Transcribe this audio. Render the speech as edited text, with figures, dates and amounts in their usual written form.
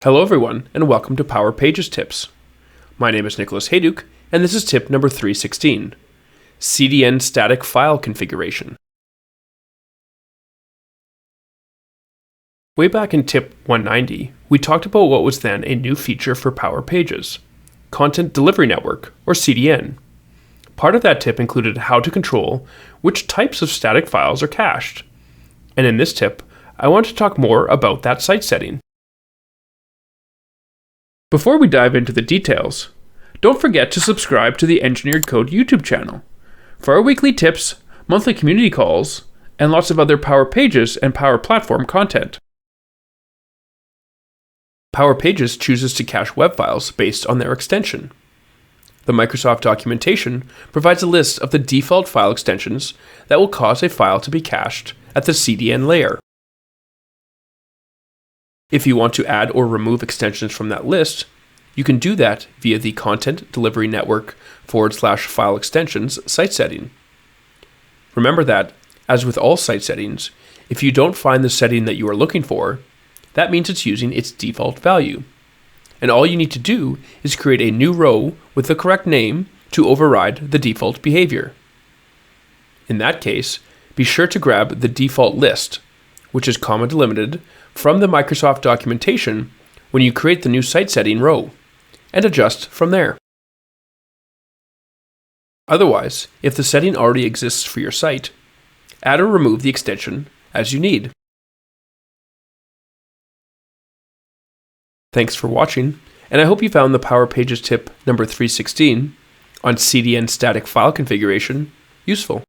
Hello everyone, and welcome to Power Pages Tips. My name is Nicholas Hayduke, and this is tip number 316, CDN static file configuration. Way back in tip 190, we talked about what was then a new feature for Power Pages, Content Delivery Network, or CDN. Part of that tip included how to control which types of static files are cached. And in this tip, I want to talk more about that site setting. Before we dive into the details, don't forget to subscribe to the Engineered Code YouTube channel for our weekly tips, monthly community calls, and lots of other Power Pages and Power Platform content. Power Pages chooses to cache web files based on their extension. The Microsoft documentation provides a list of the default file extensions that will cause a file to be cached at the CDN layer. If you want to add or remove extensions from that list, you can do that via the Content Delivery Network /file extensions site setting. Remember that, as with all site settings, if you don't find the setting that you are looking for, that means it's using its default value. And all you need to do is create a new row with the correct name to override the default behavior. In that case, be sure to grab the default list, which is comma delimited, from the Microsoft documentation when you create the new site setting row, and adjust from there. Otherwise, if the setting already exists for your site, add or remove the extension as you need. Thanks for watching, and I hope you found the Power Pages tip number 316 on CDN static file configuration useful.